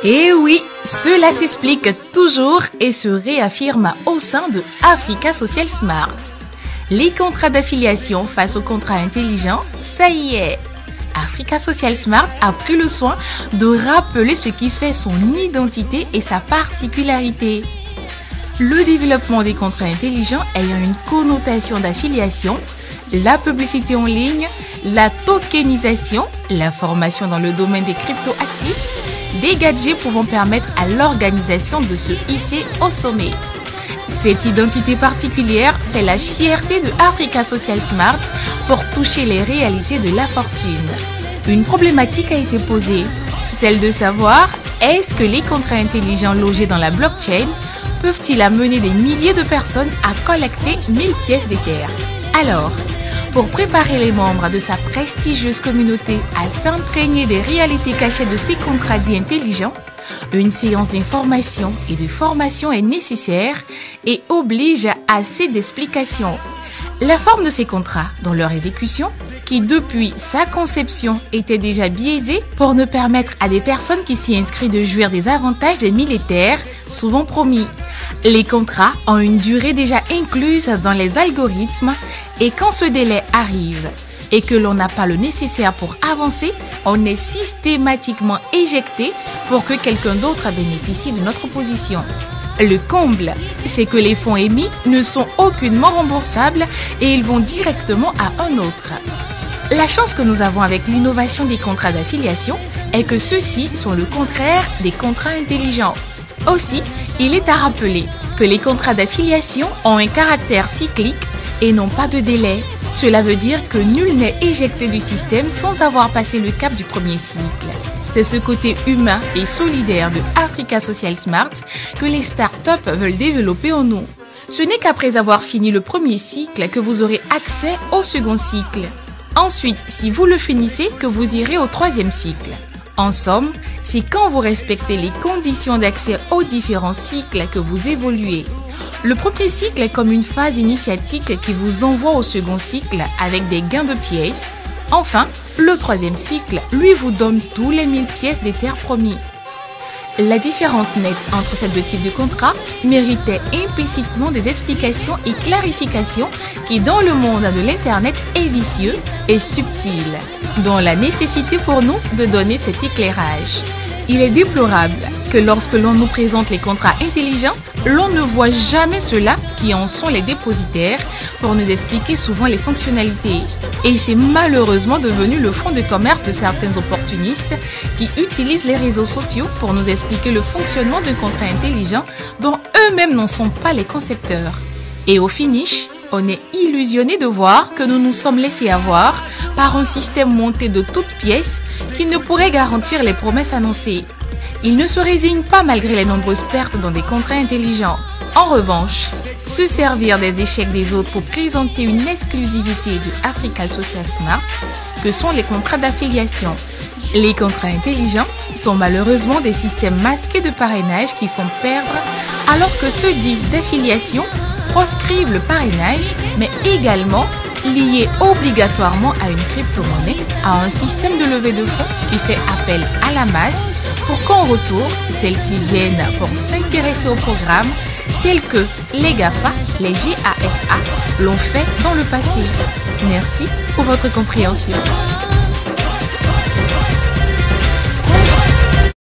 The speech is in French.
Et oui, cela s'explique toujours et se réaffirme au sein de Africa Social Smart. Les contrats d'affiliation face aux contrats intelligents, ça y est. Africa Social Smart a pris le soin de rappeler ce qui fait son identité et sa particularité. Le développement des contrats intelligents ayant une connotation d'affiliation, la publicité en ligne, la tokenisation, l'information dans le domaine des crypto-actifs, des gadgets pouvant permettre à l'organisation de se hisser au sommet. Cette identité particulière fait la fierté de Africa Social Smart pour toucher les réalités de la fortune. Une problématique a été posée, celle de savoir est-ce que les contrats intelligents logés dans la blockchain peuvent-ils amener des milliers de personnes à collecter 1000 pièces d'Ether? Alors, pour préparer les membres de sa prestigieuse communauté à s'imprégner des réalités cachées de ces contrats dits intelligents, une séance d'information et de formation est nécessaire et oblige à assez d'explications. La forme de ces contrats dans leur exécution, qui depuis sa conception était déjà biaisée pour ne permettre à des personnes qui s'y inscrivent de jouir des avantages des militaires souvent promis. Les contrats ont une durée déjà incluse dans les algorithmes et quand ce délai arrive et que l'on n'a pas le nécessaire pour avancer, on est systématiquement éjecté pour que quelqu'un d'autre bénéficie de notre position. Le comble, c'est que les fonds émis ne sont aucunement remboursables et ils vont directement à un autre. La chance que nous avons avec l'innovation des contrats d'affiliation est que ceux-ci sont le contraire des contrats intelligents. Aussi, il est à rappeler que les contrats d'affiliation ont un caractère cyclique et non pas de délai. Cela veut dire que nul n'est éjecté du système sans avoir passé le cap du premier cycle. C'est ce côté humain et solidaire de Africa Social Smart que les startups veulent développer en nous. Ce n'est qu'après avoir fini le premier cycle que vous aurez accès au second cycle. Ensuite, si vous le finissez, que vous irez au troisième cycle. En somme, c'est quand vous respectez les conditions d'accès aux différents cycles que vous évoluez. Le premier cycle est comme une phase initiatique qui vous envoie au second cycle avec des gains de pièces. Enfin, le troisième cycle, lui, vous donne tous les 1000 pièces d'Ether promis. La différence nette entre ces deux types de contrats méritait implicitement des explications et clarifications qui, dans le monde de l'Internet, est vicieux et subtil, dont la nécessité pour nous de donner cet éclairage. Il est déplorable que lorsque l'on nous présente les contrats intelligents, l'on ne voit jamais ceux-là qui en sont les dépositaires pour nous expliquer souvent les fonctionnalités. Et c'est malheureusement devenu le fonds de commerce de certains opportunistes qui utilisent les réseaux sociaux pour nous expliquer le fonctionnement d'un contrat intelligent dont eux-mêmes n'en sont pas les concepteurs. Et au finish, on est illusionné de voir que nous nous sommes laissés avoir par un système monté de toutes pièces qui ne pourrait garantir les promesses annoncées. Il ne se résigne pas malgré les nombreuses pertes dans des contrats intelligents. En revanche, se servir des échecs des autres pour présenter une exclusivité de Africa Social Smart, que sont les contrats d'affiliation. Les contrats intelligents sont malheureusement des systèmes masqués de parrainage qui font perdre, alors que ceux dits d'affiliation proscrivent le parrainage, mais également liés obligatoirement à une crypto-monnaie, à un système de levée de fonds qui fait appel à la masse pour qu'en retour, celles-ci viennent pour s'intéresser au programme tels que les GAFA, les GAFA l'ont fait dans le passé. Merci pour votre compréhension.